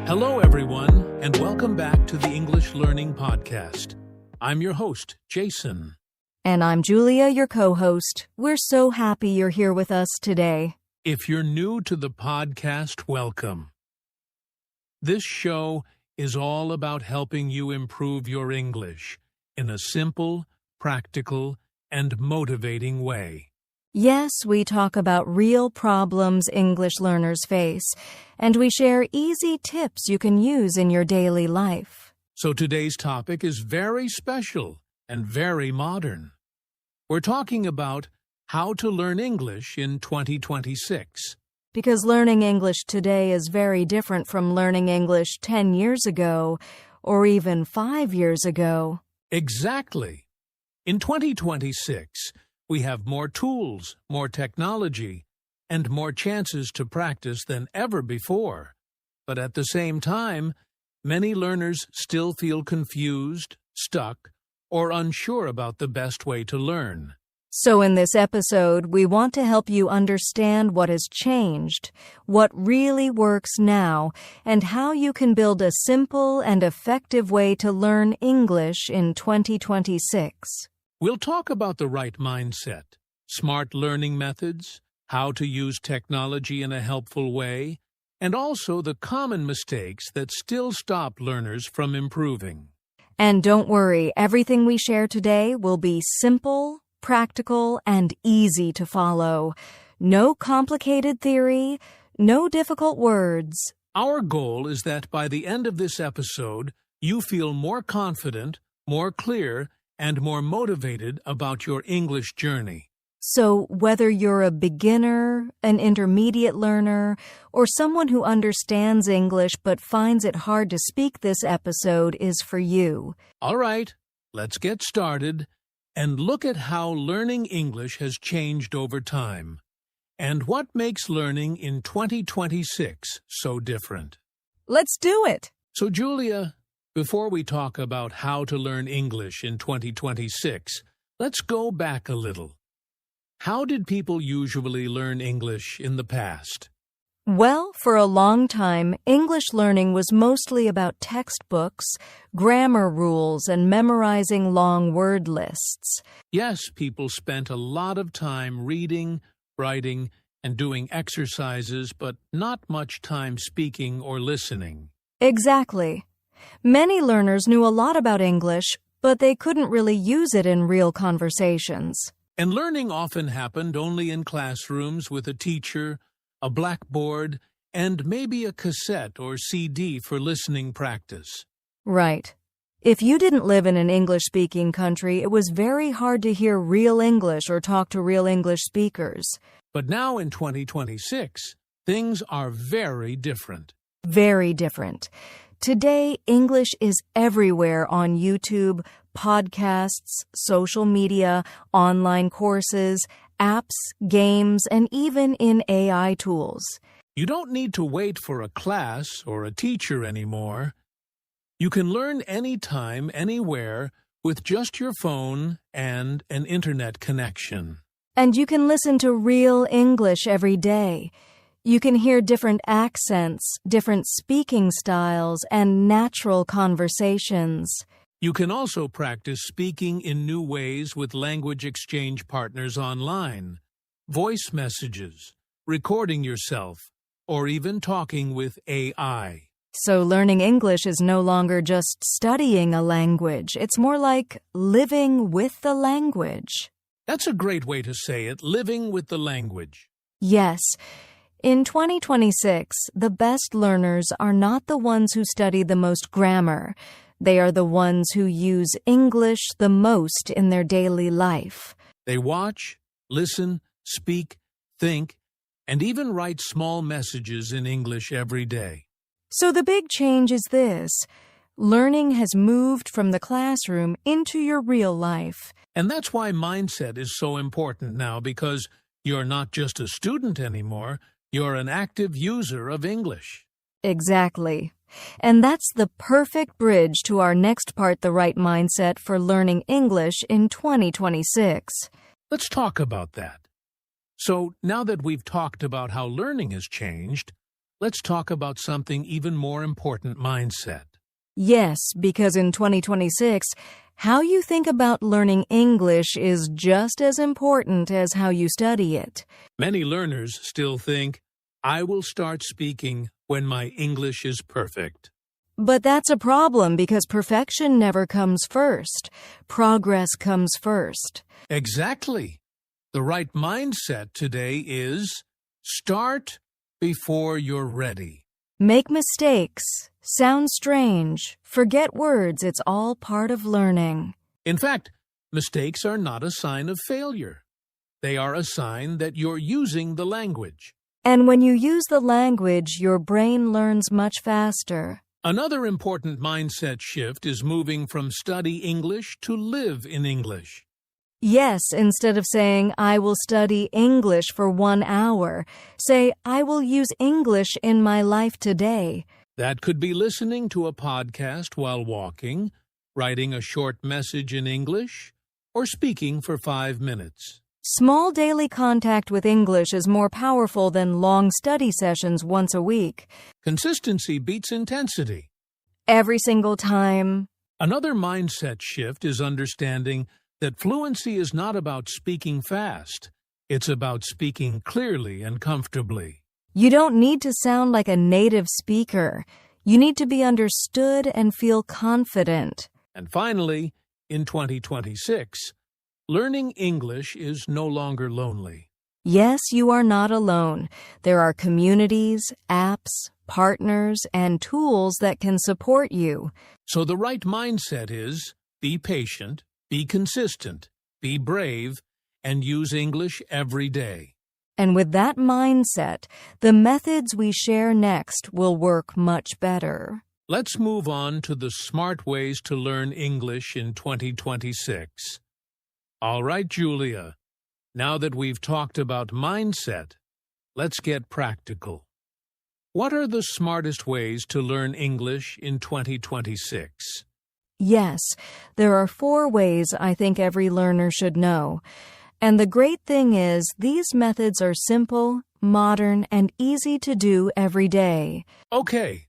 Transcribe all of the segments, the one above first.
Hello, everyone, and welcome back to the English Learning Podcast. I'm your host, Jason. And I'm Julia, your co-host. We're so happy you're here with us today. If you're new to the podcast, welcome. This show is all about helping you improve your English in a simple, practical, and motivating way. Yes, we talk about real problems English learners face, and we share easy tips you can use in your daily life. So today's topic is very special and very modern. We're talking about how to learn English in 2026. Because learning English today is very different from learning English 10 years ago, or even 5 years ago. Exactly. In 2026, we have more tools, more technology, and more chances to practice than ever before. But at the same time, many learners still feel confused, stuck, or unsure about the best way to learn. So in this episode, we want to help you understand what has changed, what really works now, and how you can build a simple and effective way to learn English in 2026. We'll talk about the right mindset, smart learning methods, how to use technology in a helpful way, and also the common mistakes that still stop learners from improving. And don't worry, everything we share today will be simple, practical, and easy to follow. No complicated theory, no difficult words. Our goal is that by the end of this episode, you feel more confident, more clear, and more motivated about your English journey. So whether you're a beginner, an intermediate learner, or someone who understands English but finds it hard to speak, this episode is for you. All right, let's get started and look at how learning English has changed over time and what makes learning in 2026 so different. Let's do it! So, Julia, before we talk about how to learn English in 2026, let's go back a little. How did people usually learn English in the past? Well, for a long time, English learning was mostly about textbooks, grammar rules, and memorizing long word lists. Yes, people spent a lot of time reading, writing, and doing exercises, but not much time speaking or listening. Exactly. Many learners knew a lot about English, but they couldn't really use it in real conversations. And learning often happened only in classrooms with a teacher, a blackboard, and maybe a cassette or CD for listening practice. Right. If you didn't live in an English-speaking country, it was very hard to hear real English or talk to real English speakers. But now in 2026, things are very different. Very different. Today, English is everywhere on YouTube, podcasts, social media, online courses, apps, games, and even in AI tools. You don't need to wait for a class or a teacher anymore. You can learn anytime, anywhere, with just your phone and an internet connection. And you can listen to real English every day. You can hear different accents, different speaking styles, and natural conversations. You can also practice speaking in new ways with language exchange partners online, voice messages, recording yourself, or even talking with AI. So learning English is no longer just studying a language. It's more like living with the language. That's a great way to say it, living with the language. Yes. In 2026, the best learners are not the ones who study the most grammar. They are the ones who use English the most in their daily life. They watch, listen, speak, think, and even write small messages in English every day. So the big change is this. Learning has moved from the classroom into your real life. And that's why mindset is so important now, because you're not just a student anymore. You're an active user of English. Exactly. And that's the perfect bridge to our next part, the right mindset for learning English in 2026. Let's talk about that. So now that we've talked about how learning has changed, let's talk about something even more important: mindset. Yes, because in 2026, how you think about learning English is just as important as how you study it. Many learners still think, I will start speaking when my English is perfect. But that's a problem because perfection never comes first. Progress comes first. Exactly. The right mindset today is start before you're ready. Make mistakes. Sound strange. Forget words. It's all part of learning. In fact, mistakes are not a sign of failure. They are a sign that you're using the language. And when you use the language, your brain learns much faster. Another important mindset shift is moving from study English to live in English. Yes, instead of saying, I will study English for 1 hour, say, I will use English in my life today. That could be listening to a podcast while walking, writing a short message in English, or speaking for 5 minutes. Small daily contact with English is more powerful than long study sessions once a week. Consistency beats intensity. Every single time. Another mindset shift is understanding that fluency is not about speaking fast. It's about speaking clearly and comfortably. You don't need to sound like a native speaker. You need to be understood and feel confident. And finally, in 2026, learning English is no longer lonely. Yes, you are not alone. There are communities, apps, partners, and tools that can support you. So the right mindset is be patient, be consistent, be brave, and use English every day. And with that mindset, the methods we share next will work much better. Let's move on to the smart ways to learn English in 2026. All right, Julia. Now that we've talked about mindset, let's get practical. What are the smartest ways to learn English in 2026? Yes, there are 4 ways I think every learner should know. And the great thing is, these methods are simple, modern, and easy to do every day. Okay,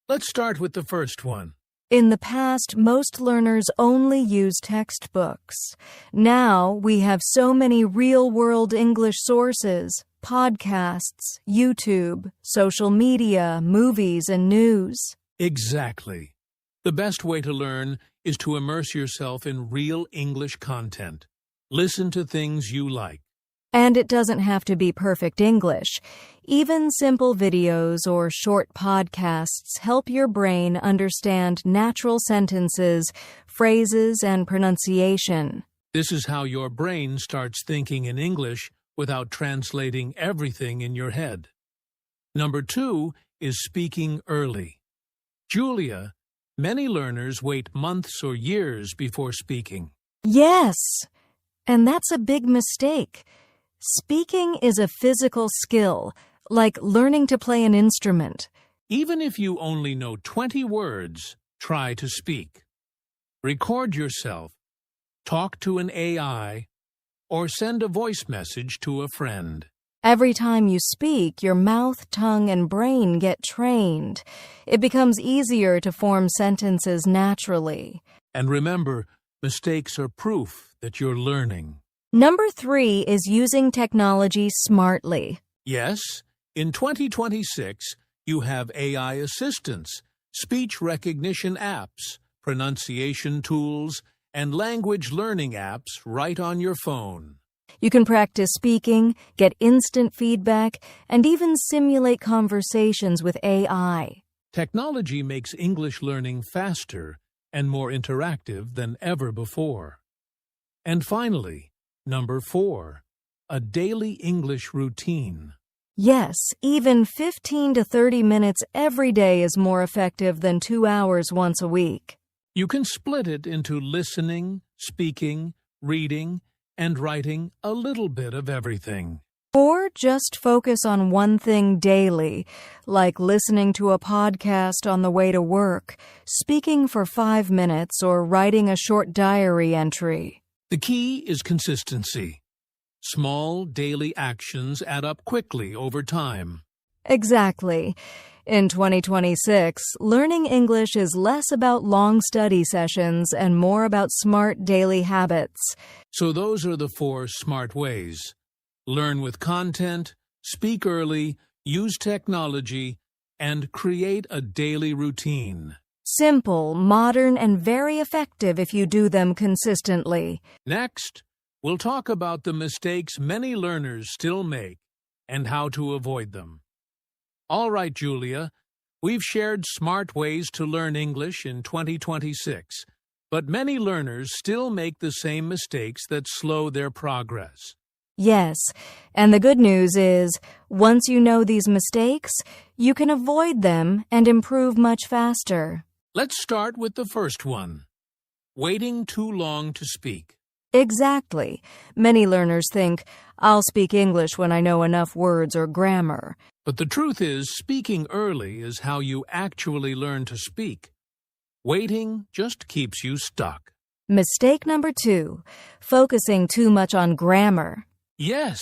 let's start with the first one. In the past, most learners only use textbooks. Now, we have so many real-world English sources, podcasts, YouTube, social media, movies, and news. Exactly. The best way to learn is to immerse yourself in real English content. Listen to things you like. And it doesn't have to be perfect English. Even simple videos or short podcasts help your brain understand natural sentences, phrases, and pronunciation. This is how your brain starts thinking in English without translating everything in your head. Number 2 is speaking early. Julia, many learners wait months or years before speaking. Yes, and that's a big mistake. Speaking is a physical skill, like learning to play an instrument. Even if you only know 20 words, try to speak. Record yourself, talk to an AI, or send a voice message to a friend. Every time you speak, your mouth, tongue, and brain get trained. It becomes easier to form sentences naturally. And remember, mistakes are proof that you're learning. Number 3 is using technology smartly. Yes, in 2026, you have AI assistants, speech recognition apps, pronunciation tools, and language learning apps right on your phone. You can practice speaking, get instant feedback, and even simulate conversations with AI. Technology makes English learning faster and more interactive than ever before. And finally, number 4, a daily English routine. Yes, even 15 to 30 minutes every day is more effective than 2 hours once a week. You can split it into listening, speaking, reading, and writing a little bit of everything. Or just focus on one thing daily, like listening to a podcast on the way to work, speaking for 5 minutes, or writing a short diary entry. The key is consistency. Small daily actions add up quickly over time. Exactly. In 2026, learning English is less about long study sessions and more about smart daily habits. So those are the 4 smart ways. Learn with content, speak early, use technology, and create a daily routine. Simple, modern, and very effective if you do them consistently. Next, we'll talk about the mistakes many learners still make and how to avoid them. All right, Julia, we've shared smart ways to learn English in 2026, but many learners still make the same mistakes that slow their progress. Yes, and the good news is, once you know these mistakes, you can avoid them and improve much faster. Let's start with the first one. Waiting too long to speak. Exactly. Many learners think, I'll speak English when I know enough words or grammar. But the truth is, speaking early is how you actually learn to speak. Waiting just keeps you stuck. Mistake number 2, focusing too much on grammar. Yes,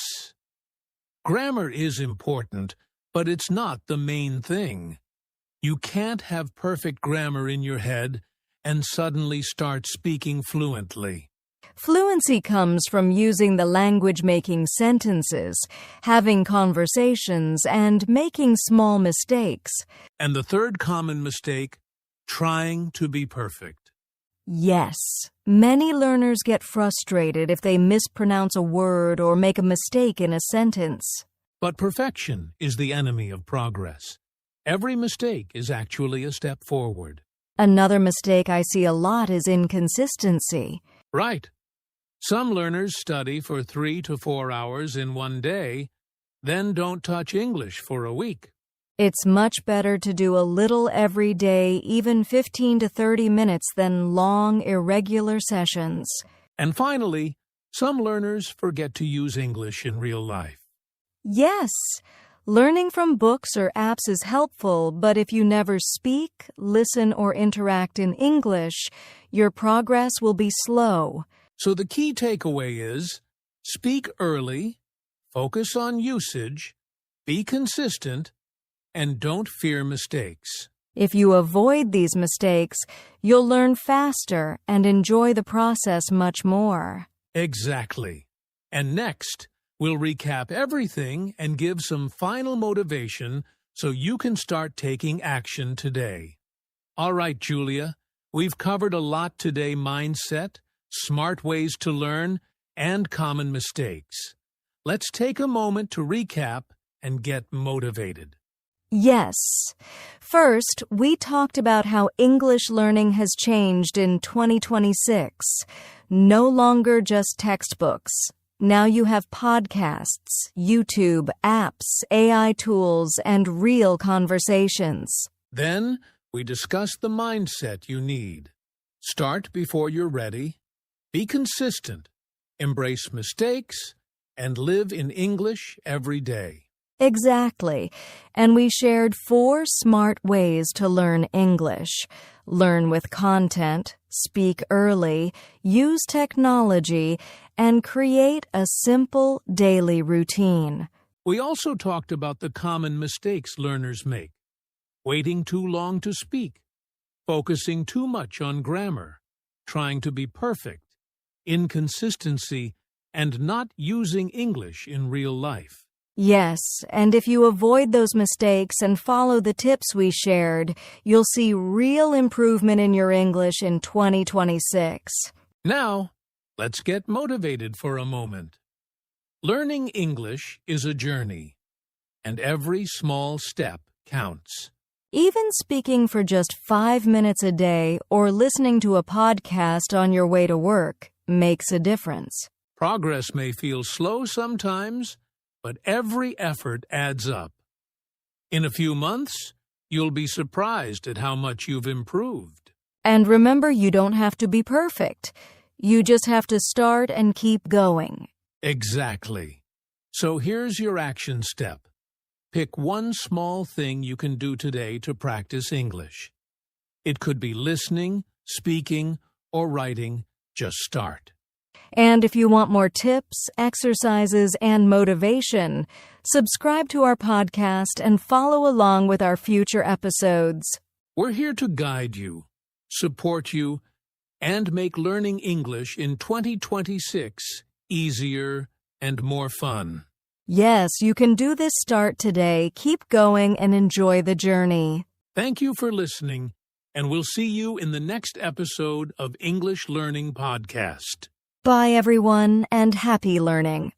grammar is important, but it's not the main thing. You can't have perfect grammar in your head and suddenly start speaking fluently. Fluency comes from using the language making sentences, having conversations, and making small mistakes. And the third common mistake, trying to be perfect. Yes, many learners get frustrated if they mispronounce a word or make a mistake in a sentence. But perfection is the enemy of progress. Every mistake is actually a step forward. Another mistake I see a lot is inconsistency. Right. Some learners study for 3 to 4 hours in one day, then don't touch English for a week. It's much better to do a little every day, even 15 to 30 minutes, than long, irregular sessions. And finally, some learners forget to use English in real life. Yes, learning from books or apps is helpful, but if you never speak, listen, or interact in English, your progress will be slow. So the key takeaway is, speak early, focus on usage, be consistent, and don't fear mistakes. If you avoid these mistakes, you'll learn faster and enjoy the process much more. Exactly. And next, we'll recap everything and give some final motivation so you can start taking action today. All right, Julia, we've covered a lot today: mindset, smart ways to learn, and common mistakes. Let's take a moment to recap and get motivated. Yes. First, we talked about how English learning has changed in 2026. No longer just textbooks. Now you have podcasts, YouTube, apps, AI tools, and real conversations. Then, we discussed the mindset you need. Start before you're ready. Be consistent. Embrace mistakes. And live in English every day. Exactly. And we shared 4 smart ways to learn English. Learn with content, speak early, use technology, and create a simple daily routine. We also talked about the common mistakes learners make: waiting too long to speak, focusing too much on grammar, trying to be perfect, inconsistency, and not using English in real life. Yes, and if you avoid those mistakes and follow the tips we shared, you'll see real improvement in your English in 2026. Now, let's get motivated for a moment. Learning English is a journey, and every small step counts. Even speaking for just 5 minutes a day or listening to a podcast on your way to work makes a difference. Progress may feel slow sometimes, but every effort adds up. In a few months, you'll be surprised at how much you've improved. And remember, you don't have to be perfect. You just have to start and keep going. Exactly. So here's your action step. Pick one small thing you can do today to practice English. It could be listening, speaking, or writing. Just start. And if you want more tips, exercises, and motivation, subscribe to our podcast and follow along with our future episodes. We're here to guide you, support you, and make learning English in 2026 easier and more fun. Yes, you can do this. Start today. Keep going and enjoy the journey. Thank you for listening, and we'll see you in the next episode of English Learning Podcast. Bye, everyone, and happy learning.